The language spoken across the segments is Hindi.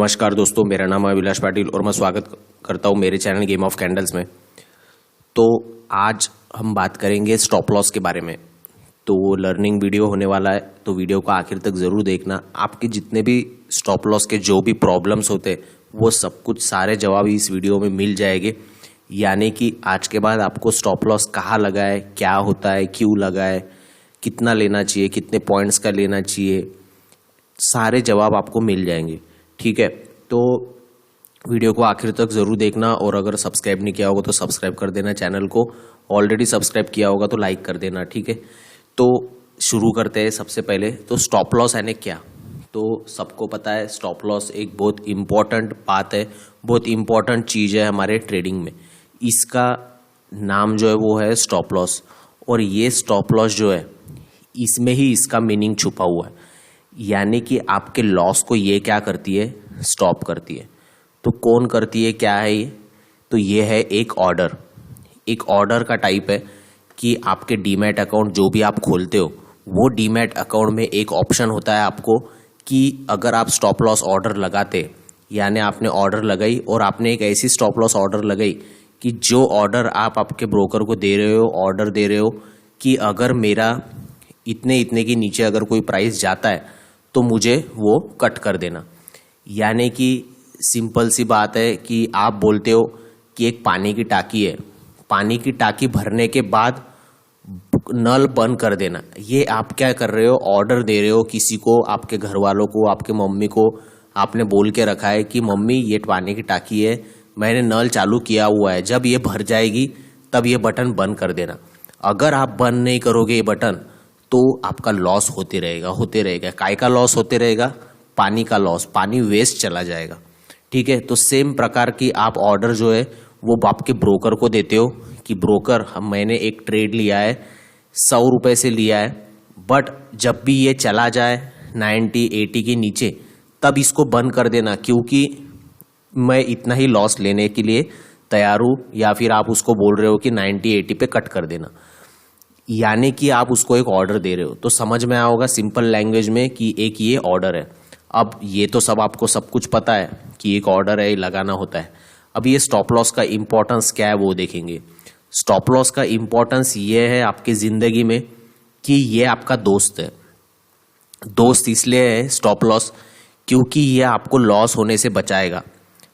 नमस्कार दोस्तों, मेरा नाम है अभिलाष पाटिल और मैं स्वागत करता हूं मेरे चैनल गेम ऑफ कैंडल्स में। तो आज हम बात करेंगे स्टॉप लॉस के बारे में। तो लर्निंग वीडियो होने वाला है, तो वीडियो को आखिर तक ज़रूर देखना। आपके जितने भी स्टॉप लॉस के जो भी प्रॉब्लम्स होते हैं वो सब कुछ सारे जवाब इस वीडियो में मिल जाएंगे। यानी कि आज के बाद आपको स्टॉप लॉस कहाँ लगा है, क्या होता है, क्यों लगा है, कितना लेना चाहिए, कितने पॉइंट्स का लेना चाहिए, सारे जवाब आपको मिल जाएंगे। ठीक है, तो वीडियो को आखिर तक ज़रूर देखना और अगर सब्सक्राइब नहीं किया होगा तो सब्सक्राइब कर देना चैनल को। ऑलरेडी सब्सक्राइब किया होगा तो लाइक कर देना। ठीक है, तो शुरू करते हैं। सबसे पहले तो स्टॉप लॉस यानी क्या। तो सबको पता है स्टॉप लॉस एक बहुत इम्पॉर्टेंट बात है, बहुत इम्पॉर्टेंट चीज़ है हमारे ट्रेडिंग में। इसका नाम जो है वो है स्टॉप लॉस, और ये स्टॉप लॉस जो है इसमें ही इसका मीनिंग छुपा हुआ है। यानी कि आपके लॉस को ये क्या करती है, स्टॉप करती है। तो कौन करती है, क्या है ये? तो ये है एक ऑर्डर। एक ऑर्डर का टाइप है कि आपके डीमैट अकाउंट जो भी आप खोलते हो वो डीमैट अकाउंट में एक ऑप्शन होता है आपको कि अगर आप स्टॉप लॉस ऑर्डर लगाते, यानी आपने ऑर्डर लगाई और आपने एक ऐसी स्टॉप लॉस ऑर्डर लगाई कि जो ऑर्डर आप आपके ब्रोकर को दे रहे हो, ऑर्डर दे रहे हो कि अगर मेरा इतने इतने के नीचे अगर कोई प्राइस जाता है तो मुझे वो कट कर देना। यानी कि सिंपल सी बात है कि आप बोलते हो कि एक पानी की टाकी है, पानी की टाकी भरने के बाद नल बंद कर देना। ये आप क्या कर रहे हो, ऑर्डर दे रहे हो किसी को, आपके घर वालों को, आपके मम्मी को आपने बोल के रखा है कि मम्मी ये पानी की टाकी है, मैंने नल चालू किया हुआ है, जब ये भर जाएगी तब ये बटन बंद कर देना। अगर आप बंद नहीं करोगे ये बटन तो आपका लॉस होते रहेगा। काय का लॉस होते रहेगा? पानी का लॉस, पानी वेस्ट चला जाएगा। ठीक है, तो सेम प्रकार की आप ऑर्डर जो है वो आपके ब्रोकर को देते हो कि ब्रोकर मैंने एक ट्रेड लिया है, 100 रुपये से लिया है, बट जब भी ये चला जाए 90-80 के नीचे तब इसको बंद कर देना, क्योंकि मैं इतना ही लॉस लेने के लिए तैयार हूँ। या फिर आप उसको बोल रहे हो कि 90-80 पे कट कर देना, यानी कि आप उसको एक ऑर्डर दे रहे हो। तो समझ में आया होगा सिंपल लैंग्वेज में कि एक ये ऑर्डर है। अब ये तो सब आपको सब कुछ पता है कि एक ऑर्डर है, लगाना होता है। अब ये स्टॉप लॉस का इम्पोर्टेंस क्या है वो देखेंगे। स्टॉप लॉस का इम्पोर्टेंस ये है आपकी ज़िंदगी में कि ये आपका दोस्त है। दोस्त इसलिए है स्टॉप लॉस क्योंकि ये आपको लॉस होने से बचाएगा,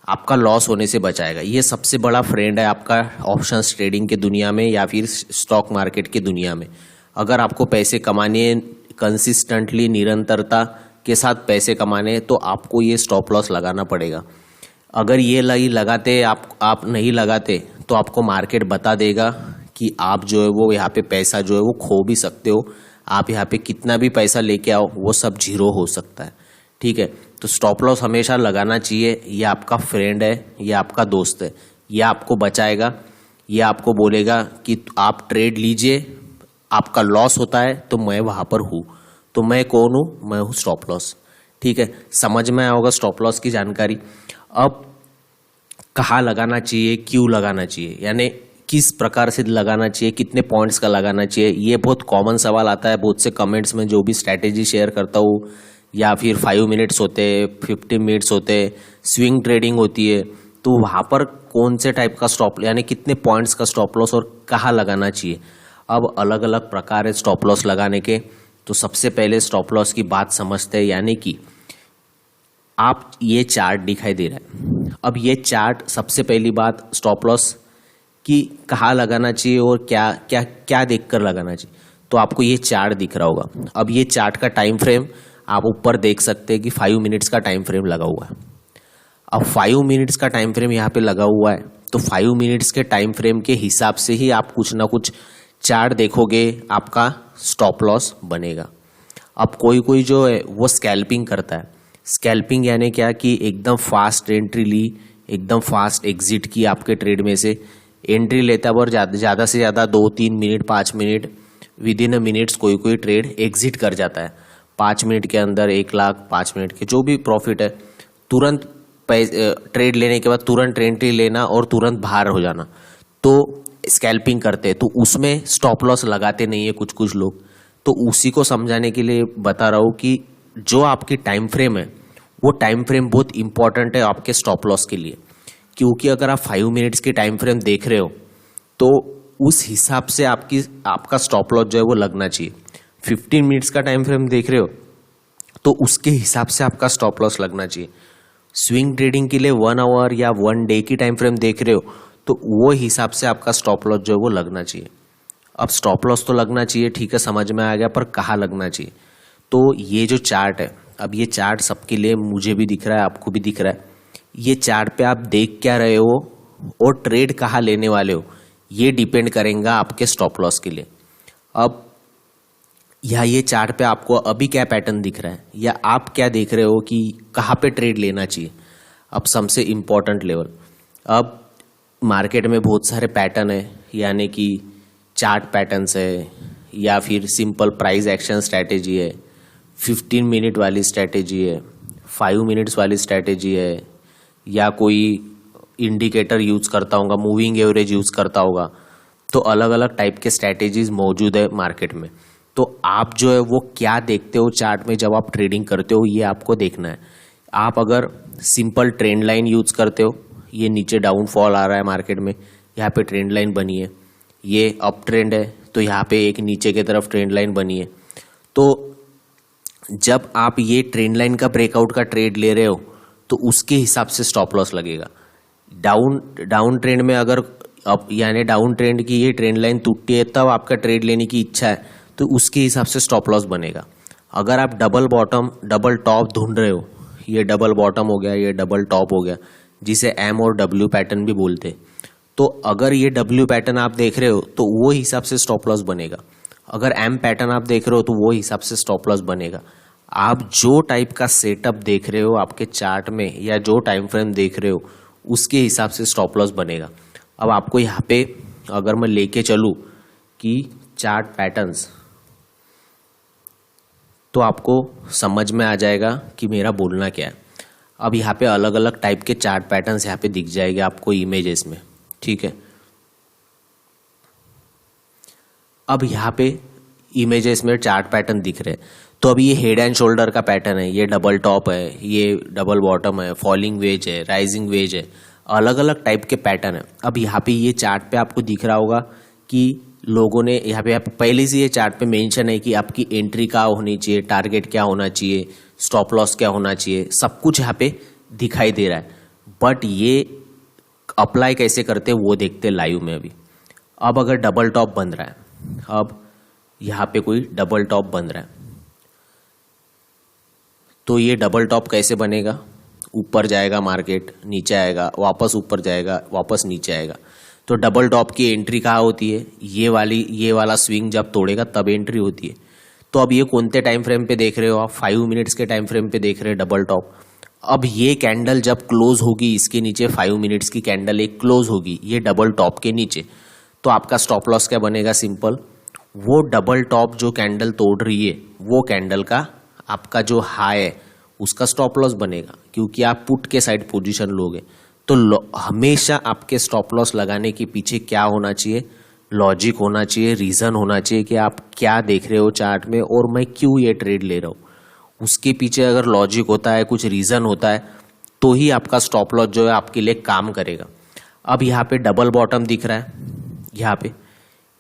आपका लॉस होने से बचाएगा। ये सबसे बड़ा फ्रेंड है आपका ऑप्शंस ट्रेडिंग के दुनिया में या फिर स्टॉक मार्केट के दुनिया में। अगर आपको पैसे कमाने हैं, कंसिस्टेंटली निरंतरता के साथ पैसे कमाने हैं, तो आपको ये स्टॉप लॉस लगाना पड़ेगा। अगर ये लगाते आप नहीं लगाते तो आपको मार्केट बता देगा कि आप जो है वो यहाँ पे पैसा जो है वो खो भी सकते हो। आप यहाँ पे कितना भी पैसा लेके आओ वो सब जीरो हो सकता है। ठीक है, तो स्टॉप लॉस हमेशा लगाना चाहिए। ये आपका फ्रेंड है, ये आपका दोस्त है, ये आपको बचाएगा। ये आपको बोलेगा कि आप ट्रेड लीजिए, आपका लॉस होता है तो मैं वहाँ पर हूँ। तो मैं कौन हूँ? मैं हूँ स्टॉप लॉस। ठीक है, समझ में आया होगा स्टॉप लॉस की जानकारी। अब कहाँ लगाना चाहिए, क्यों लगाना चाहिए, यानी किस प्रकार से लगाना चाहिए, कितने पॉइंट्स का लगाना चाहिए, ये बहुत कॉमन सवाल आता है बहुत से कमेंट्स में। जो भी स्ट्रैटेजी शेयर करता हूँ, या फिर 5 मिनट्स होते हैं, 50 मिनट्स होते हैं, स्विंग ट्रेडिंग होती है, तो वहाँ पर कौन से टाइप का स्टॉप यानी कितने पॉइंट्स का स्टॉप लॉस और कहाँ लगाना चाहिए। अब अलग अलग प्रकार है स्टॉप लॉस लगाने के। तो सबसे पहले स्टॉप लॉस की बात समझते हैं। यानी कि आप ये चार्ट दिखाई दे रहा है। अब ये चार्ट, सबसे पहली बात स्टॉप लॉस की कहाँ लगाना चाहिए और क्या क्या क्या देखकर लगाना चाहिए। तो आपको ये चार्ट दिख रहा होगा। अब ये चार्ट का टाइम फ्रेम आप ऊपर देख सकते हैं कि 5 मिनट्स का टाइम फ्रेम लगा हुआ है। अब 5 मिनट्स का टाइम फ्रेम यहाँ पे लगा हुआ है, तो 5 मिनट्स के टाइम फ्रेम के हिसाब से ही आप कुछ ना कुछ चार्ट देखोगे, आपका स्टॉप लॉस बनेगा। अब कोई जो है वो स्कैल्पिंग करता है। स्कैल्पिंग यानी क्या कि एकदम फास्ट एंट्री ली, एकदम फास्ट एग्जिट की आपके ट्रेड में से। एंट्री लेता है और ज़्यादा से ज़्यादा 2-3 मिनट, 5 मिनट, विदिन अ मिनट्स कोई ट्रेड एग्जिट कर जाता है। 5 मिनट के अंदर 1 लाख, 5 मिनट के जो भी प्रॉफिट है, तुरंत ट्रेड लेने के बाद तुरंत एंट्री लेना और तुरंत बाहर हो जाना। तो स्कैल्पिंग करते हैं, तो उसमें स्टॉप लॉस लगाते नहीं है कुछ लोग। तो उसी को समझाने के लिए बता रहा हूँ कि जो आपकी टाइम फ्रेम है वो टाइम फ्रेम बहुत इंपॉर्टेंट है आपके स्टॉप लॉस के लिए, क्योंकि अगर आप 5 मिनट्स की टाइम फ्रेम देख रहे हो तो उस हिसाब से आपका स्टॉप लॉस जो है वो लगना चाहिए। 15 मिनट्स का टाइम फ्रेम देख रहे हो तो उसके हिसाब से आपका स्टॉप लॉस लगना चाहिए। स्विंग ट्रेडिंग के लिए 1 आवर या 1 डे की टाइम फ्रेम देख रहे हो तो वो हिसाब से आपका स्टॉप लॉस जो है वो लगना चाहिए। अब स्टॉप लॉस तो लगना चाहिए, ठीक है, समझ में आ गया, पर कहाँ लगना चाहिए? तो ये जो चार्ट है, अब ये चार्ट सबके लिए, मुझे भी दिख रहा है, आपको भी दिख रहा है, ये चार्ट पे आप देख क्या रहे हो और ट्रेड कहाँ लेने वाले हो, ये डिपेंड करेगा आपके स्टॉप लॉस के लिए। अब या ये चार्ट पे आपको अभी क्या पैटर्न दिख रहा है, या आप क्या देख रहे हो कि कहाँ पे ट्रेड लेना चाहिए। अब सबसे इम्पोर्टेंट लेवल, अब मार्केट में बहुत सारे पैटर्न है, यानी कि चार्ट पैटर्न्स है, या फिर सिंपल प्राइस एक्शन स्ट्रैटेजी है, 15 मिनट वाली स्ट्रैटेजी है, 5 मिनट्स वाली स्ट्रैटेजी है, या कोई इंडिकेटर यूज़ करता होगा, मूविंग एवरेज यूज़ करता होगा। तो अलग अलग टाइप के स्ट्रैटेजीज मौजूद है मार्केट में। तो आप जो है वो क्या देखते हो चार्ट में जब आप ट्रेडिंग करते हो, ये आपको देखना है। आप अगर सिंपल ट्रेंड लाइन यूज़ करते हो, ये नीचे डाउनफॉल आ रहा है मार्केट में, यहाँ पे ट्रेंड लाइन बनी है, ये अप ट्रेंड है तो यहाँ पे एक नीचे की तरफ ट्रेंड लाइन बनी है। तो जब आप ये ट्रेंड लाइन का ब्रेकआउट का ट्रेड ले रहे हो तो उसके हिसाब से स्टॉप लॉस लगेगा। डाउन ट्रेंड में अगर अप यानी डाउन ट्रेंड की ये ट्रेंड लाइन टूटती है तब आपका ट्रेड लेने की इच्छा है तो उसके हिसाब से स्टॉप लॉस बनेगा। अगर आप डबल बॉटम डबल टॉप ढूंढ रहे हो, ये डबल बॉटम हो गया, ये डबल टॉप हो गया, जिसे एम और डब्ल्यू पैटर्न भी बोलते हैं, तो अगर ये डब्ल्यू पैटर्न आप देख रहे हो तो वो हिसाब से स्टॉप लॉस बनेगा। अगर एम पैटर्न आप देख रहे हो तो वो हिसाब से स्टॉप लॉस बनेगा। आप जो टाइप का सेटअप देख रहे हो आपके चार्ट में, या जो टाइम फ्रेम देख रहे हो, उसके हिसाब से स्टॉप लॉस बनेगा। अब आपको यहाँ पे अगर मैं लेके चलूँ कि चार्ट पैटर्न्स, तो आपको समझ में आ जाएगा कि मेरा बोलना क्या है। अब यहाँ पे अलग अलग टाइप के चार्ट पैटर्न्स यहाँ पे दिख जाएंगे आपको इमेजेस में, ठीक है। अब यहाँ पे इमेजेस में चार्ट पैटर्न दिख रहे हैं, तो अभी ये हेड एंड शोल्डर का पैटर्न है, ये डबल टॉप है, ये डबल बॉटम है, फॉलिंग वेज है, राइजिंग वेज है, अलग अलग टाइप के पैटर्न है। अब यहाँ पे ये चार्ट पे आपको दिख रहा होगा कि लोगों ने यहाँ पे पहले से ये चार्ट पे मेंशन है कि आपकी एंट्री क्या होनी चाहिए, टारगेट क्या होना चाहिए, स्टॉप लॉस क्या होना चाहिए, सब कुछ यहाँ पे दिखाई दे रहा है। बट ये अप्लाई कैसे करते हैं वो देखते हैं लाइव में अभी। अब अगर डबल टॉप बन रहा है, अब यहाँ पे कोई डबल टॉप बन रहा है, तो ये डबल टॉप कैसे बनेगा? ऊपर जाएगा मार्केट, नीचे आएगा, वापस ऊपर जाएगा, वापस नीचे आएगा। तो डबल टॉप की एंट्री कहाँ होती है? ये वाला स्विंग जब तोड़ेगा तब एंट्री होती है। तो अब ये कौन से टाइम फ्रेम पे देख रहे हो आप? 5 मिनट्स के टाइम फ्रेम पे देख रहे हैं डबल टॉप। अब ये कैंडल जब क्लोज होगी इसके नीचे, 5 मिनट्स की कैंडल एक क्लोज होगी ये डबल टॉप के नीचे, तो आपका स्टॉप लॉस क्या बनेगा? सिंपल, वो डबल टॉप जो कैंडल तोड़ रही है वो कैंडल का आपका जो हाई है उसका स्टॉप लॉस बनेगा, क्योंकि आप पुट के साइड पोजीशन लोगे। तो हमेशा आपके स्टॉप लॉस लगाने के पीछे क्या होना चाहिए? लॉजिक होना चाहिए, रीज़न होना चाहिए कि आप क्या देख रहे हो चार्ट में और मैं क्यों ये ट्रेड ले रहा हूँ। उसके पीछे अगर लॉजिक होता है, कुछ रीज़न होता है, तो ही आपका स्टॉप लॉस जो है आपके लिए काम करेगा। अब यहाँ पे डबल बॉटम दिख रहा है, यहाँ पे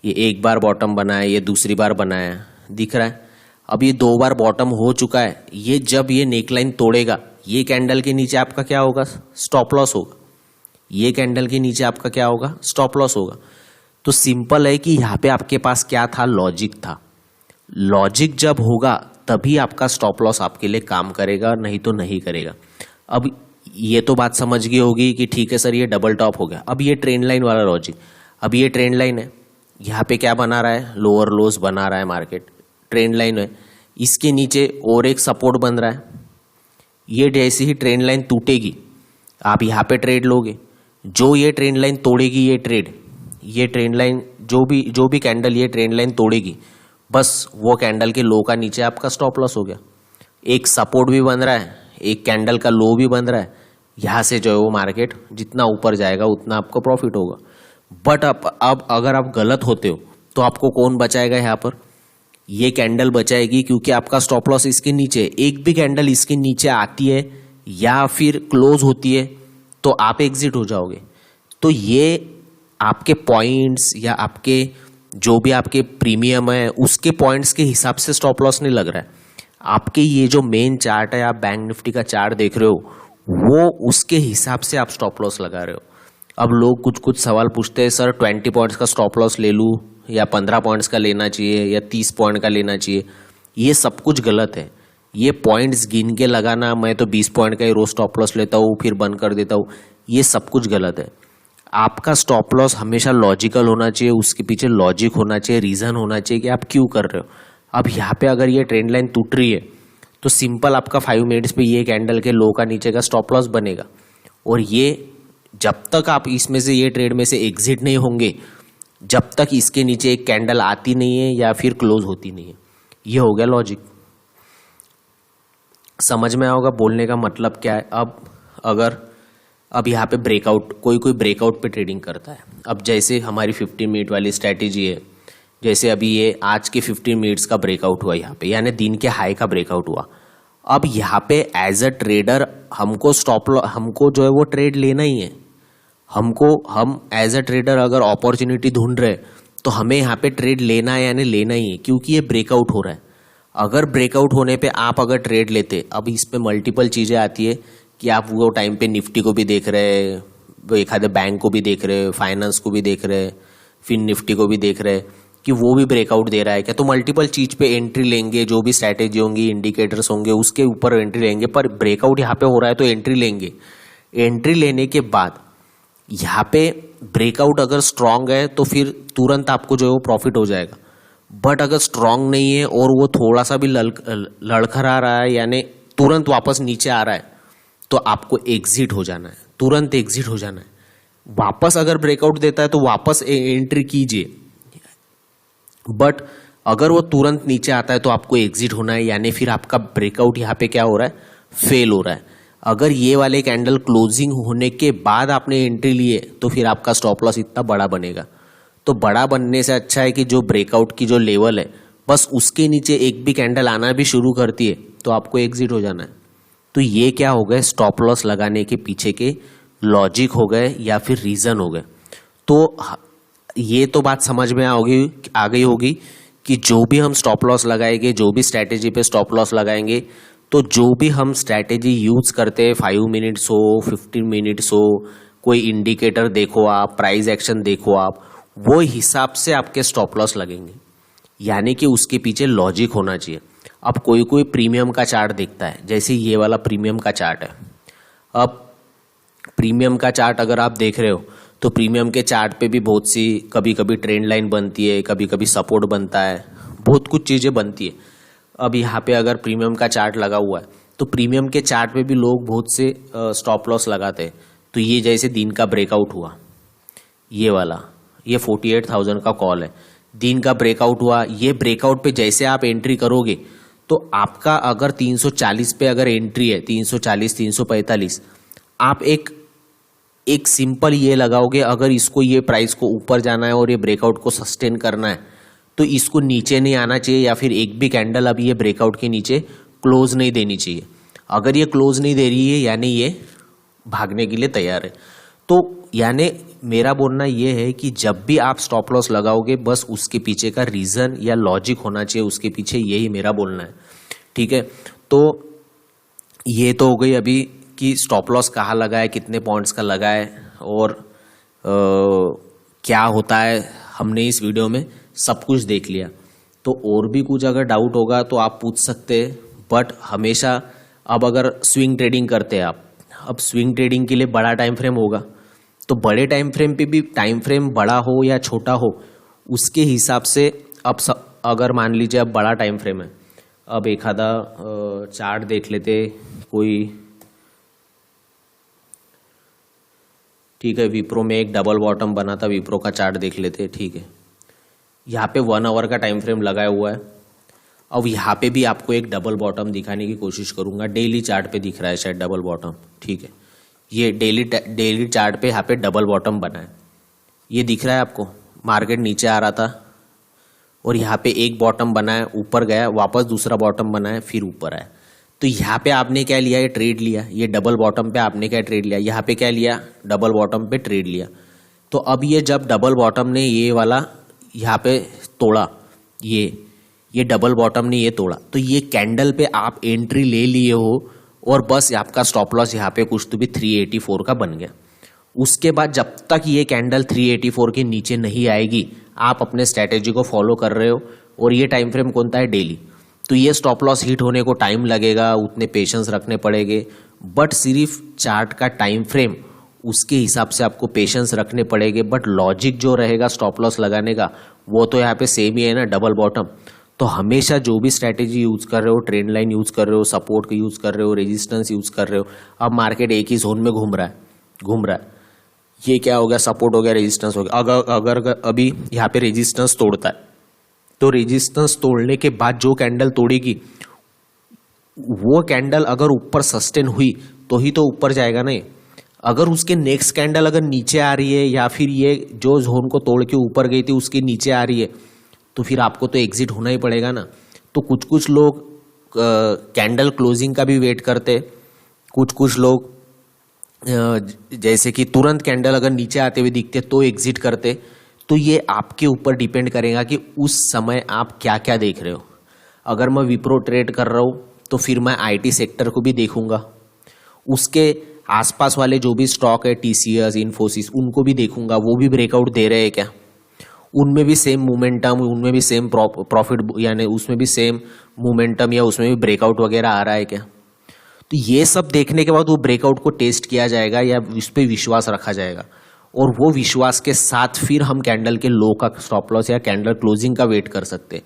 ये एक बार बॉटम बना है, ये दूसरी बार बनाया है, दिख रहा है। अब ये 2 बार बॉटम हो चुका है, ये जब ये नेकलाइन तोड़ेगा ये कैंडल के नीचे आपका क्या होगा? स्टॉप लॉस होगा। ये कैंडल के नीचे आपका क्या होगा? स्टॉप लॉस होगा। तो सिंपल है कि यहाँ पे आपके पास क्या था? लॉजिक था। लॉजिक जब होगा तभी आपका स्टॉप लॉस आपके लिए काम करेगा, नहीं तो नहीं करेगा। अब ये तो बात समझ गई होगी कि ठीक है सर ये डबल टॉप हो गया। अब ये ट्रेंड लाइन वाला लॉजिक, अब ये ट्रेंड लाइन है, यहाँ पे क्या बना रहा है? लोअर लोज बना रहा है मार्केट, ट्रेंड लाइन है, इसके नीचे और एक सपोर्ट बन रहा है। ये जैसे ही ट्रेंड लाइन टूटेगी आप यहाँ पे ट्रेड लोगे, जो ये ट्रेंड लाइन तोड़ेगी ये ट्रेंड लाइन जो भी कैंडल ये ट्रेंड लाइन तोड़ेगी, बस वो कैंडल के लो का नीचे आपका स्टॉप लॉस हो गया। एक सपोर्ट भी बन रहा है, एक कैंडल का लो भी बन रहा है, यहाँ से जो है वो मार्केट जितना ऊपर जाएगा उतना आपको प्रॉफिट होगा। बट अब अगर आप गलत होते हो तो आपको कौन बचाएगा? यहाँ पर ये कैंडल बचाएगी, क्योंकि आपका स्टॉप लॉस इसके नीचे, एक भी कैंडल इसके नीचे आती है या फिर क्लोज होती है तो आप एग्जिट हो जाओगे। तो ये आपके पॉइंट्स या आपके जो भी आपके प्रीमियम है उसके पॉइंट्स के हिसाब से स्टॉप लॉस नहीं लग रहा है। आपके ये जो मेन चार्ट है, आप बैंक निफ्टी का चार्ट देख रहे हो, वो उसके हिसाब से आप स्टॉप लॉस लगा रहे हो। अब लोग कुछ कुछ सवाल पूछते हैं, सर 20 पॉइंट्स का स्टॉप लॉस ले लूँ या 15 पॉइंट्स का लेना चाहिए या 30 पॉइंट का लेना चाहिए। ये सब कुछ गलत है। ये पॉइंट्स गिन के लगाना, मैं तो 20 पॉइंट का ही रोज स्टॉप लॉस लेता हूँ फिर बंद कर देता हूँ, ये सब कुछ गलत है। आपका स्टॉप लॉस हमेशा लॉजिकल होना चाहिए, उसके पीछे लॉजिक होना चाहिए, रीज़न होना चाहिए कि आप क्यों कर रहे हो। अब यहाँ पे अगर ये ट्रेंड लाइन टूट रही है तो सिंपल आपका 5 मिनट्स पे ये कैंडल के लो का नीचे का स्टॉप लॉस बनेगा। और ये जब तक आप इसमें से ये ट्रेड में से एग्जिट नहीं होंगे, जब तक इसके नीचे एक कैंडल आती नहीं है या फिर क्लोज होती नहीं है। ये हो गया लॉजिक। समझ में आओगा बोलने का मतलब क्या है। अब यहाँ पे ब्रेकआउट, कोई ब्रेकआउट पे ट्रेडिंग करता है। अब जैसे हमारी 15 मिनट वाली स्ट्रैटेजी है, जैसे अभी ये आज के 15 मिनट्स का ब्रेकआउट हुआ यहाँ पे, यानी दिन के हाई का ब्रेकआउट हुआ। अब यहाँ पे एज अ ट्रेडर हमको जो है वो ट्रेड लेना ही है। हम एज अ ट्रेडर अगर अपॉर्चुनिटी ढूंढ रहे हैं तो हमें यहाँ पे ट्रेड लेना है यानी लेना ही है, क्योंकि ये ब्रेकआउट हो रहा है। अगर ब्रेकआउट होने पे आप अगर ट्रेड लेते, अब इसमें मल्टीपल चीज़ें आती है कि आप वो टाइम पे निफ्टी को भी देख रहे हैं, वो एक आधे बैंक को भी देख रहे हैं, फाइनेंस को भी देख रहे हैं, फिर निफ्टी को भी देख रहे हैं कि वो भी ब्रेकआउट दे रहा है क्या, तो मल्टीपल चीज़ पे एंट्री लेंगे। जो भी स्ट्रैटेजी होंगी, इंडिकेटर्स होंगे, उसके ऊपर एंट्री लेंगे। पर ब्रेकआउट यहाँ पे हो रहा है तो एंट्री लेंगे। एंट्री लेने के बाद यहाँ पे ब्रेकआउट अगर स्ट्रांग है तो फिर तुरंत आपको जो है वो प्रॉफिट हो जाएगा। बट अगर स्ट्रांग नहीं है और वो थोड़ा सा भी लड़खड़ा रहा है यानी तुरंत वापस नीचे आ रहा है, तो आपको एग्जिट हो जाना है, तुरंत एग्जिट हो जाना है। वापस अगर ब्रेकआउट देता है तो वापस एंट्री कीजिए। बट अगर वो तुरंत नीचे आता है तो आपको एग्जिट होना है, यानी फिर आपका ब्रेकआउट यहाँ पे क्या हो रहा है, फेल हो रहा है। अगर ये वाले कैंडल क्लोजिंग होने के बाद आपने एंट्री लिए तो फिर आपका स्टॉप लॉस इतना बड़ा बनेगा। तो बड़ा बनने से अच्छा है कि जो ब्रेकआउट की जो लेवल है बस उसके नीचे एक भी कैंडल आना भी शुरू करती है तो आपको एग्जिट हो जाना है। तो ये क्या हो गए, स्टॉप लॉस लगाने के पीछे के लॉजिक हो गए या फिर रीज़न हो गए। तो ये तो बात समझ में आ गई होगी कि जो भी हम स्टॉप लॉस लगाएंगे, जो भी स्ट्रैटेजी पे स्टॉप लॉस लगाएंगे, तो जो भी हम स्ट्रैटेजी यूज़ करते हैं, 5 मिनट्स हो, 15 मिनट्स हो, कोई इंडिकेटर देखो आप, प्राइस एक्शन देखो आप, वो हिसाब से आपके स्टॉप लॉस लगेंगे। यानी कि उसके पीछे लॉजिक होना चाहिए। अब कोई प्रीमियम का चार्ट देखता है, जैसे ये वाला प्रीमियम का चार्ट है। अब प्रीमियम का चार्ट अगर आप देख रहे हो तो प्रीमियम के चार्ट पे भी बहुत सी कभी कभी ट्रेंड लाइन बनती है, कभी कभी सपोर्ट बनता है, बहुत कुछ चीज़ें बनती है। अब यहाँ पे अगर प्रीमियम का चार्ट लगा हुआ है तो प्रीमियम के चार्ट पे भी लोग बहुत से स्टॉप लॉस लगाते हैं। तो ये जैसे दिन का ब्रेकआउट हुआ, ये वाला, ये 48,000 का कॉल है, दिन का ब्रेकआउट हुआ। ये ब्रेकआउट पे जैसे आप एंट्री करोगे तो आपका अगर 340 पे अगर एंट्री है, 340 345, आप एक सिंपल ये लगाओगे, अगर इसको ये प्राइस को ऊपर जाना है और ये ब्रेकआउट को सस्टेन करना है तो इसको नीचे नहीं आना चाहिए, या फिर एक भी कैंडल अभी ये ब्रेकआउट के नीचे क्लोज नहीं देनी चाहिए। अगर ये क्लोज नहीं दे रही है यानी ये भागने के लिए तैयार है। तो यानी मेरा बोलना ये है कि जब भी आप स्टॉप लॉस लगाओगे बस उसके पीछे का रीज़न या लॉजिक होना चाहिए उसके पीछे, यही मेरा बोलना है। ठीक है, तो ये तो हो गई अभी कि स्टॉप लॉस कहाँ लगाए, कितने पॉइंट्स का लगाए और क्या होता है, हमने इस वीडियो में सब कुछ देख लिया। तो और भी कुछ अगर डाउट होगा तो आप पूछ सकते हैं। बट हमेशा अब अगर स्विंग ट्रेडिंग करते हैं आप, अब स्विंग ट्रेडिंग के लिए बड़ा टाइम फ्रेम होगा, तो बड़े टाइम फ्रेम पे भी, टाइम फ्रेम बड़ा हो या छोटा हो उसके हिसाब से अब अगर मान लीजिए अब बड़ा टाइम फ्रेम है, अब एक आधा चार्ट देख लेते कोई। ठीक है, विप्रो में एक डबल बॉटम बना था, विप्रो का चार्ट देख लेते। ठीक है, यहाँ पे 1 आवर का टाइम फ्रेम लगाया हुआ है। अब यहाँ पे भी आपको एक डबल बॉटम दिखाने की कोशिश करूंगा। डेली चार्ट पे दिख रहा है शायद डबल बॉटम। ठीक है, ये डेली चार्ट पे यहाँ पे डबल बॉटम बना है, ये दिख रहा है आपको। मार्केट नीचे आ रहा था और यहाँ पे एक बॉटम बना है, ऊपर गया, वापस दूसरा बॉटम बना है, फिर ऊपर आया। तो यहाँ पे आपने क्या लिया, ये ट्रेड लिया, ये डबल बॉटम पे आपने क्या ट्रेड लिया, यहाँ पे क्या लिया, डबल बॉटम पे ट्रेड लिया। तो अब ये जब डबल बॉटम ने ये वाला यहाँ पे तोड़ा, ये डबल बॉटम ने ये तोड़ा, तो ये कैंडल पे आप एंट्री ले लिए हो और बस आपका स्टॉप लॉस यहाँ पे कुछ तो भी 384 का बन गया। उसके बाद जब तक ये कैंडल 384 के नीचे नहीं आएगी आप अपने स्ट्रैटेजी को फॉलो कर रहे हो। और ये टाइम फ्रेम कौन सा है, डेली। तो ये स्टॉप लॉस हिट होने को टाइम लगेगा, उतने पेशेंस रखने पड़ेंगे, बट सिर्फ चार्ट का टाइम फ्रेम उसके हिसाब से आपको पेशेंस रखने पड़ेंगे। बट लॉजिक जो रहेगा स्टॉप लॉस लगाने का वो तो यहाँ पे सेम ही है ना, डबल बॉटम। तो हमेशा जो भी स्ट्रैटेजी यूज़ कर रहे हो, ट्रेंड लाइन यूज़ कर रहे हो, सपोर्ट का यूज़ कर रहे हो, रेजिस्टेंस यूज़ कर रहे हो। अब मार्केट एक ही जोन में घूम रहा है, ये क्या हो गया, सपोर्ट हो गया, रेजिस्टेंस हो गया। अगर अभी यहाँ पे रेजिस्टेंस तोड़ता है तो रेजिस्टेंस तोड़ने के बाद जो कैंडल तोड़ेगी वो कैंडल अगर ऊपर सस्टेन हुई तो ही तो ऊपर जाएगा नहीं। अगर उसके नेक्स्ट कैंडल अगर नीचे आ रही है या फिर ये जो जोन को तोड़ के ऊपर गई थी उसके नीचे आ रही है तो फिर आपको तो एग्जिट होना ही पड़ेगा ना। तो कुछ लोग कैंडल क्लोजिंग का भी वेट करते, कुछ लोग जैसे कि तुरंत कैंडल अगर नीचे आते हुए दिखते तो एग्जिट करते। तो ये आपके ऊपर डिपेंड करेगा कि उस समय आप क्या क्या देख रहे हो। अगर मैं विप्रो ट्रेड कर रहा हूँ तो फिर मैं आईटी सेक्टर को भी देखूंगा, उसके आसपास वाले जो भी स्टॉक है टीसीएस, इन्फोसिस, उनको भी देखूंगा, वो भी ब्रेकआउट दे रहे हैं क्या, उनमें भी सेम मोमेंटम, उनमें भी सेम प्रॉफिट, यानी उसमें भी सेम मोमेंटम या उसमें भी ब्रेकआउट वगैरह आ रहा है क्या। तो ये सब देखने के बाद वो ब्रेकआउट को टेस्ट किया जाएगा या उस पर विश्वास रखा जाएगा और वो विश्वास के साथ फिर हम कैंडल के लो का स्टॉप लॉस या कैंडल क्लोजिंग का वेट कर सकते हैं।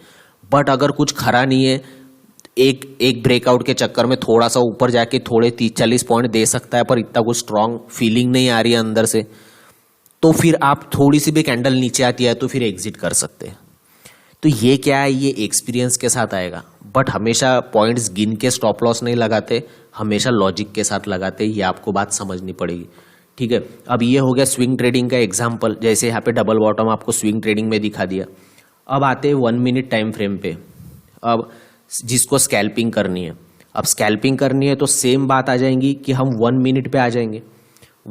बट अगर कुछ खरा नहीं है, एक ब्रेकआउट के चक्कर में थोड़ा सा ऊपर जाके थोड़े 30-40 पॉइंट दे सकता है पर इतना कुछ स्ट्रांग फीलिंग नहीं आ रही है अंदर से, तो फिर आप थोड़ी सी भी कैंडल नीचे आती है तो फिर एग्जिट कर सकते हैं। तो ये क्या है, ये एक्सपीरियंस के साथ आएगा। बट हमेशा पॉइंट्स गिन के स्टॉप लॉस नहीं लगाते, हमेशा लॉजिक के साथ लगाते। ये आपको बात समझनी पड़ेगी, ठीक है। अब ये हो गया स्विंग ट्रेडिंग का एग्जांपल, जैसे यहाँ पे डबल बॉटम आपको स्विंग ट्रेडिंग में दिखा दिया। अब आते हैं 1 मिनट टाइम फ्रेम पे। अब जिसको स्कैल्पिंग करनी है, अब स्कैल्पिंग करनी है तो सेम बात आ जाएंगी कि हम 1 मिनट पे आ जाएंगे।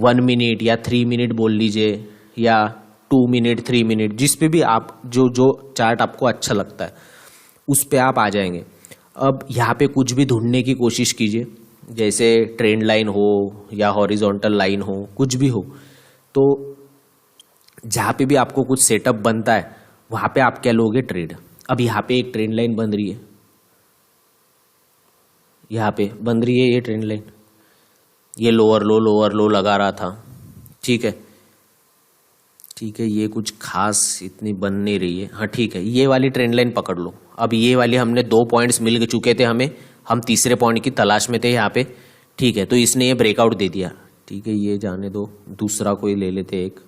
1 मिनट या 3 मिनट बोल लीजिए या 2 मिनट, 3 मिनट, जिस पे भी आप जो चार्ट आपको अच्छा लगता है उस पे आप आ जाएंगे। अब यहाँ पे कुछ भी ढूंढने की कोशिश कीजिए, जैसे ट्रेंड लाइन हो या हॉरिजॉन्टल लाइन हो, कुछ भी हो। तो जहाँ पे भी आपको कुछ सेटअप बनता है वहाँ पे आप क्या लोगे, ट्रेड। अब यहाँ पे एक ट्रेंड लाइन बन रही है, यहाँ पे बन रही है ये ट्रेंड लाइन, ये लोअर लो लगा रहा था, ठीक है, ये कुछ खास इतनी बन नहीं रही है। हाँ ठीक है, ये वाली ट्रेंड लाइन पकड़ लो। अब ये वाली हमने 2 पॉइंट्स मिल चुके थे हमें, हम तीसरे पॉइंट की तलाश में थे यहाँ पे, ठीक है। तो इसने ये ब्रेकआउट दे दिया, ठीक है, ये जाने दो, दूसरा कोई ले लेते एक,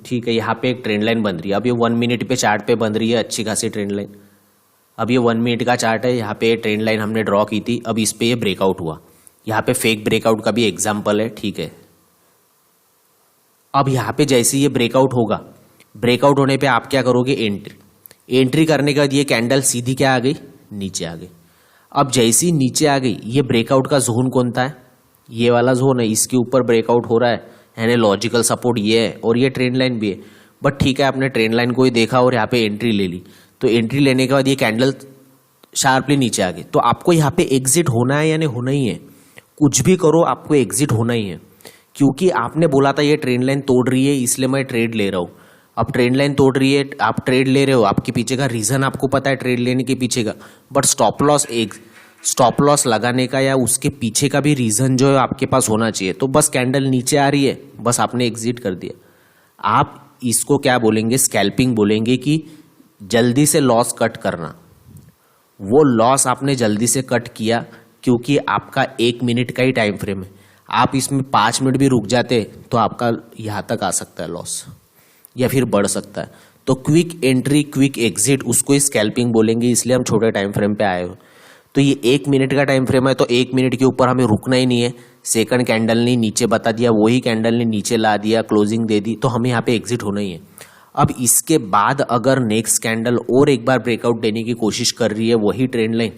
ठीक है। यहाँ पे एक ट्रेंड लाइन बन रही है। अब ये 1 मिनट पे चार्ट पे बन रही है अच्छी खासी ट्रेंड लाइन। अब ये 1 मिनट का चार्ट है, यहाँ पे ट्रेंड लाइन हमने ड्रॉ की थी, अब इस पे ये ब्रेकआउट हुआ। यहाँ पे फेक ब्रेकआउट का भी एग्जाम्पल है, ठीक है। अब यहाँ पे जैसे ये ब्रेकआउट होगा, ब्रेकआउट होने पे आप क्या करोगे, एंट्री करने के बाद ये कैंडल सीधी क्या आ गई, नीचे आ गई। अब जैसे ही नीचे आ गई, ये ब्रेकआउट का जोन कौन सा है, ये वाला जोन है, इसके ऊपर ब्रेकआउट हो रहा है, यानी लॉजिकल सपोर्ट ये है और ये ट्रेंड लाइन भी है। बट ठीक है, आपने ट्रेंड लाइन को ही देखा और यहाँ पे एंट्री ले ली, तो एंट्री लेने के बाद ये कैंडल शार्पली नीचे आ गई। तो आपको यहाँ पे एग्जिट होना है यानी होना ही है, कुछ भी करो आपको एग्जिट होना ही है, क्योंकि आपने बोला था ये ट्रेंड लाइन तोड़ रही है इसलिए मैं ट्रेड ले रहा हूँ। अब ट्रेंड लाइन तोड़ रही है, आप ट्रेड ले रहे हो, आपके पीछे का रीजन आपको पता है ट्रेड लेने के पीछे का, बट स्टॉप लॉस लगाने का या उसके पीछे का भी रीजन जो है आपके पास होना चाहिए। तो बस कैंडल नीचे आ रही है, बस आपने एग्जिट कर दिया। आप इसको क्या बोलेंगे, स्कैल्पिंग बोलेंगे, कि जल्दी से लॉस कट करना। वो लॉस आपने जल्दी से कट किया क्योंकि आपका 1 मिनट का ही टाइम फ्रेम है। आप इसमें 5 मिनट भी रुक जाते तो आपका यहाँ तक आ सकता है लॉस, या फिर बढ़ सकता है। तो क्विक एंट्री, क्विक एग्जिट, उसको ही स्कैल्पिंग बोलेंगे, इसलिए हम छोटे टाइम फ्रेम पे आए हो। तो ये 1 मिनट का टाइम फ्रेम है, तो 1 मिनट के ऊपर हमें रुकना ही नहीं है। सेकंड कैंडल ने नीचे बता दिया, वही कैंडल ने नीचे ला दिया, क्लोजिंग दे दी, तो हमें यहाँ पे एग्जिट होना ही है। अब इसके बाद अगर नेक्स्ट कैंडल और एक बार ब्रेकआउट देने की कोशिश कर रही है वही ट्रेंड लाइन,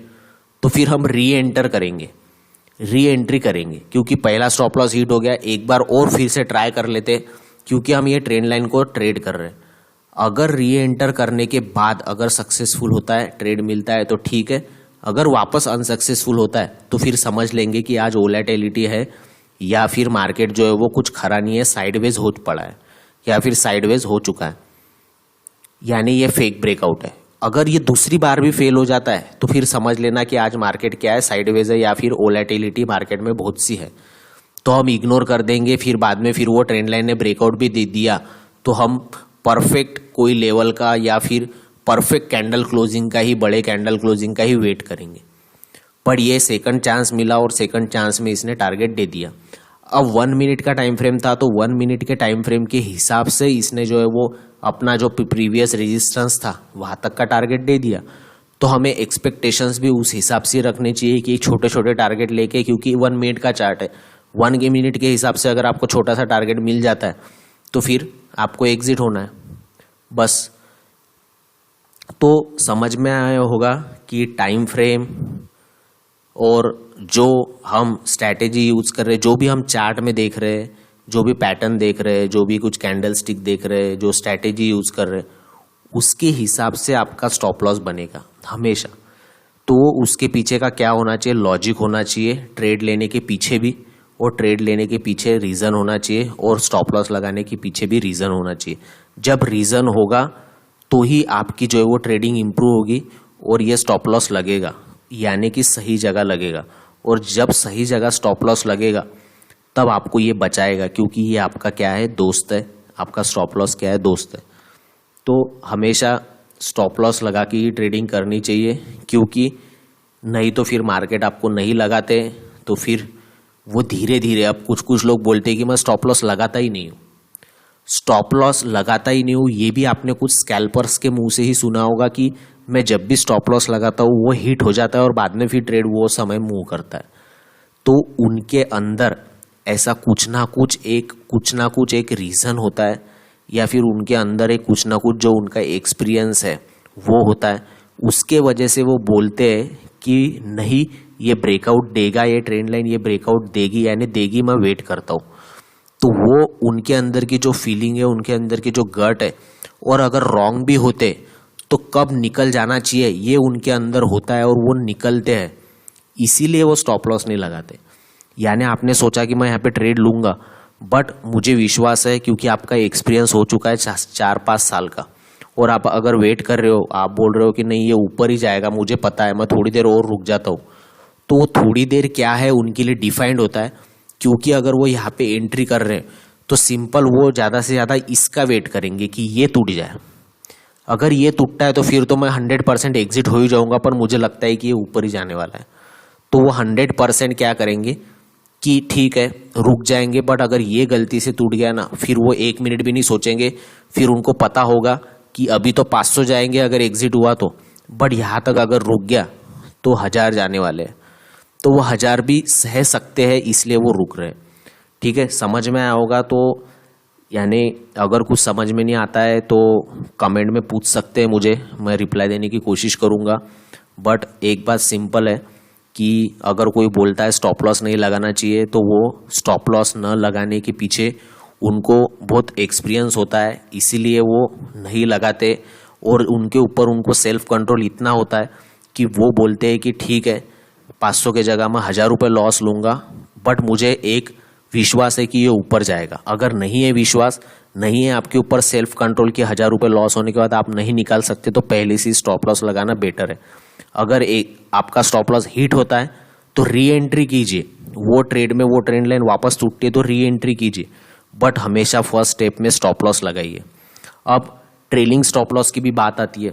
तो फिर हम री एंटर करेंगे, री एंट्री करेंगे, क्योंकि पहला स्टॉप लॉस हिट हो गया, एक बार और फिर से ट्राई कर लेते, क्योंकि हम ये ट्रेंड लाइन को ट्रेड कर रहे हैं। अगर री एंटर करने के बाद अगर सक्सेसफुल होता है, ट्रेड मिलता है तो ठीक है, अगर वापस अनसक्सेसफुल होता है तो फिर समझ लेंगे कि आज वोलेटिलिटी है या फिर मार्केट जो है वो कुछ खरा नहीं है, साइडवेज हो पड़ा है या फिर साइडवेज हो चुका है, यानी ये फेक ब्रेकआउट है। अगर ये दूसरी बार भी फेल हो जाता है तो फिर समझ लेना कि आज मार्केट क्या है, साइडवेज है या फिर वोलेटिलिटी मार्केट में बहुत सी है, तो हम इग्नोर कर देंगे। फिर बाद में फिर वो ट्रेंड लाइन ने ब्रेकआउट भी दे दिया तो हम परफेक्ट कोई लेवल का या फिर परफेक्ट कैंडल क्लोजिंग का ही, बड़े कैंडल क्लोजिंग का ही वेट करेंगे। पर ये सेकंड चांस मिला और सेकंड चांस में इसने टारगेट दे दिया। अब 1 मिनट का टाइम फ्रेम था तो 1 मिनट के टाइम फ्रेम के हिसाब से इसने जो है वो अपना जो प्रीवियस रेजिस्टेंस था वहाँ तक का टारगेट दे दिया। तो हमें एक्सपेक्टेशंस भी उस हिसाब से रखने चाहिए कि छोटे छोटे टारगेट लेके, क्योंकि 1 मिनट का चार्ट है, 1 मिनट के हिसाब से अगर आपको छोटा सा टारगेट मिल जाता है तो फिर आपको एग्जिट होना है बस। तो समझ में आया होगा कि टाइम फ्रेम और जो हम स्ट्रैटेजी यूज़ कर रहे हैं, जो भी हम चार्ट में देख रहे हैं, जो भी पैटर्न देख रहे हैं, जो भी कुछ कैंडल स्टिक देख रहे हैं, जो स्ट्रैटेजी यूज़ कर रहे हैं, उसके हिसाब से आपका स्टॉप लॉस बनेगा हमेशा। तो उसके पीछे का क्या होना चाहिए, लॉजिक होना चाहिए ट्रेड लेने के पीछे भी, और ट्रेड लेने के पीछे रीज़न होना चाहिए, और स्टॉप लॉस लगाने के पीछे भी रीज़न होना चाहिए। जब रीज़न होगा तो ही आपकी जो है वो ट्रेडिंग इम्प्रूव होगी और ये स्टॉप लॉस लगेगा, यानी कि सही जगह लगेगा। और जब सही जगह स्टॉप लॉस लगेगा तब आपको ये बचाएगा, क्योंकि ये आपका क्या है, दोस्त है। आपका स्टॉप लॉस क्या है, दोस्त है। तो हमेशा स्टॉप लॉस लगा के ही ट्रेडिंग करनी चाहिए, क्योंकि नहीं तो फिर मार्केट आपको नहीं लगाते तो फिर वो धीरे धीरे, अब कुछ कुछ लोग बोलते हैं कि मैं स्टॉप लॉस लगाता ही नहीं हूँ, स्टॉप लॉस लगाता ही नहीं हूँ। ये भी आपने कुछ स्कैल्पर्स के मुंह से ही सुना होगा कि मैं जब भी स्टॉप लॉस लगाता हूँ वो हिट हो जाता है और बाद में फिर ट्रेड वो समय मूव करता है। तो उनके अंदर ऐसा कुछ ना कुछ एक रीज़न होता है, या फिर उनके अंदर एक कुछ ना कुछ जो उनका एक्सपीरियंस है वो होता है। उसके वजह से वो बोलते हैं कि नहीं, ये ब्रेकआउट देगा, ये ट्रेंड लाइन ये ब्रेकआउट देगी, यानी देगी, मैं वेट करता हूँ। तो वो उनके अंदर की जो फीलिंग है, उनके अंदर की जो गट है, और अगर रॉन्ग भी होते तो कब निकल जाना चाहिए ये उनके अंदर होता है और वो निकलते हैं, इसीलिए वो स्टॉप लॉस नहीं लगाते। यानी आपने सोचा कि मैं यहाँ पे ट्रेड लूँगा, बट मुझे विश्वास है क्योंकि आपका एक्सपीरियंस हो चुका है 4-5 साल का, और आप अगर वेट कर रहे हो, आप बोल रहे हो कि नहीं ये ऊपर ही जाएगा, मुझे पता है, मैं थोड़ी देर और रुक जाता हूँ, तो वो थोड़ी देर क्या है उनके लिए डिफाइंड होता है। क्योंकि अगर वो यहाँ पे एंट्री कर रहे हैं तो सिंपल वो ज़्यादा से ज़्यादा इसका वेट करेंगे कि ये टूट जाए। अगर ये टूटता है तो फिर तो मैं 100% एग्जिट हो ही जाऊँगा, पर मुझे लगता है कि ये ऊपर ही जाने वाला है। तो वो 100% क्या करेंगे कि ठीक है रुक जाएंगे, बट अगर ये गलती से टूट गया ना, फिर वो 1 मिनट भी नहीं सोचेंगे। फिर उनको पता होगा कि अभी तो 500 जाएंगे अगर एग्जिट हुआ तो, बट यहाँ तक अगर रुक गया तो 1000 जाने वाले हैं, तो वो 1000 भी सह सकते हैं, इसलिए वो रुक रहे हैं। ठीक है, समझ में आया होगा। तो यानी अगर कुछ समझ में नहीं आता है तो कमेंट में पूछ सकते हैं मुझे, मैं रिप्लाई देने की कोशिश करूँगा। बट एक बात सिंपल है कि अगर कोई बोलता है स्टॉप लॉस नहीं लगाना चाहिए, तो वो स्टॉप लॉस न लगाने के पीछे उनको बहुत एक्सपीरियंस होता है, इसीलिए वो नहीं लगाते। और उनके ऊपर उनको सेल्फ कंट्रोल इतना होता है कि वो बोलते हैं कि ठीक है 500 के जगह मैं 1000 रुपये लॉस लूँगा, बट मुझे एक विश्वास है कि ये ऊपर जाएगा। अगर नहीं है विश्वास, नहीं है आपके ऊपर सेल्फ कंट्रोल कि 1000 रुपये लॉस होने के बाद आप नहीं निकाल सकते, तो पहले से स्टॉप लॉस लगाना बेटर है। अगर एक आपका स्टॉप लॉस हिट होता है तो री एंट्री कीजिए, वो ट्रेड में वो ट्रेंड लाइन वापस टूटती है तो री एंट्री कीजिए, बट हमेशा फर्स्ट स्टेप में स्टॉप लॉस लगाइए। अब ट्रेलिंग स्टॉप लॉस की भी बात आती है।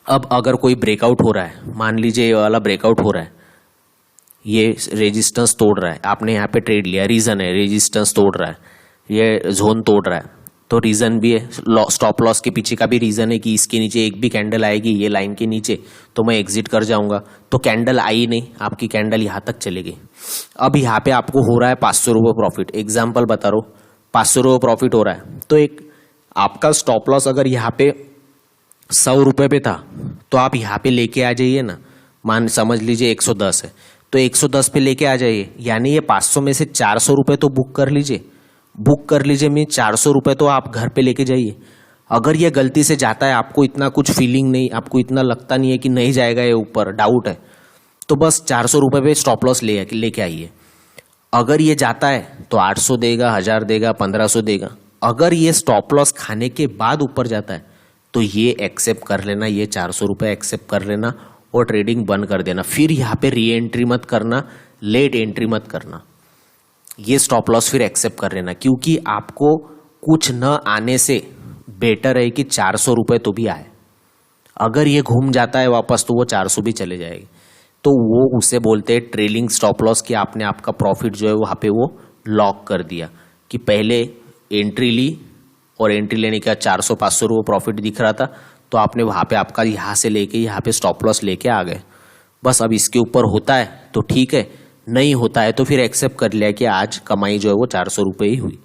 अब अगर कोई ब्रेकआउट हो रहा है, मान लीजिए ये वाला ब्रेकआउट हो रहा है, ये रेजिस्टेंस तोड़ रहा है, आपने यहाँ पे ट्रेड लिया, रीज़न है रेजिस्टेंस तोड़ रहा है, ये जोन तोड़ रहा है, तो रीज़न भी है, स्टॉप लॉस के पीछे का भी रीज़न है कि इसके नीचे एक भी कैंडल आएगी ये लाइन के नीचे तो मैं एग्जिट कर जाऊंगा। तो कैंडल आई नहीं, आपकी कैंडल यहाँ तक चली गई। अब यहाँ पे आपको हो रहा है 500 रुपये प्रॉफिट, एग्जाम्पल बता रहा हूँ, 500 रुपये प्रॉफिट हो रहा है। तो एक आपका स्टॉप लॉस अगर यहाँ पे 100 रुपये पे था तो आप यहाँ पे लेके आ जाइए ना, मान समझ लीजिए 110 है, तो 110 पे लेके आ जाइए, यानी ये 500 में से 400 रुपये तो बुक कर लीजिए। बुक कर लीजिए मीन 400 रुपये तो आप घर पे लेके जाइए। अगर ये गलती से जाता है, आपको इतना कुछ फीलिंग नहीं, आपको इतना लगता नहीं है कि नहीं जाएगा ये ऊपर, डाउट है, तो बस 400 रुपये पे स्टॉप लॉस लेके आइए। अगर ये जाता है तो 800 देगा, 1000 देगा, 1500 देगा। अगर ये स्टॉप लॉस खाने के बाद ऊपर जाता है तो ये एक्सेप्ट कर लेना, ये 400 रुपये एक्सेप्ट कर लेना और ट्रेडिंग बंद कर देना। फिर यहाँ पे री एंट्री मत करना, लेट एंट्री मत करना, ये स्टॉप लॉस फिर एक्सेप्ट कर लेना, क्योंकि आपको कुछ न आने से बेटर है कि 400 रुपये तो भी आए। अगर ये घूम जाता है वापस तो वो 400 भी चले जाएगी। तो वो उसे बोलते हैं ट्रेलिंग स्टॉप लॉस, कि आपने आपका प्रॉफिट जो है वहाँ पे वो लॉक कर दिया, कि पहले एंट्री ली और एंट्री लेने का 400-500 रुपये प्रॉफिट दिख रहा था, तो आपने वहाँ पे आपका यहाँ से लेके यहाँ पे स्टॉप लॉस लेके आ गए। बस अब इसके ऊपर होता है तो ठीक है, नहीं होता है तो फिर एक्सेप्ट कर लिया कि आज कमाई जो है वो 400 रुपये ही हुई।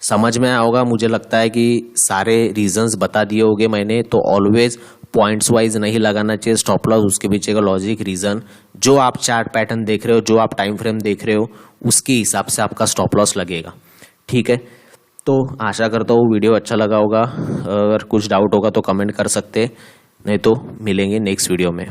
समझ में आया होगा, मुझे लगता है कि सारे रीजंस बता दिए होंगे मैंने। तो ऑलवेज पॉइंट्स वाइज नहीं लगाना चाहिए स्टॉप लॉस, उसके पीछे का लॉजिक, रीजन, जो आप चार्ट पैटर्न देख रहे हो, जो आप टाइम फ्रेम देख रहे हो, उसके हिसाब से आपका स्टॉप लॉस लगेगा। ठीक है, तो आशा करता हूँ वीडियो अच्छा लगा होगा। अगर कुछ डाउट होगा तो कमेंट कर सकते हैं, नहीं तो मिलेंगे नेक्स्ट वीडियो में।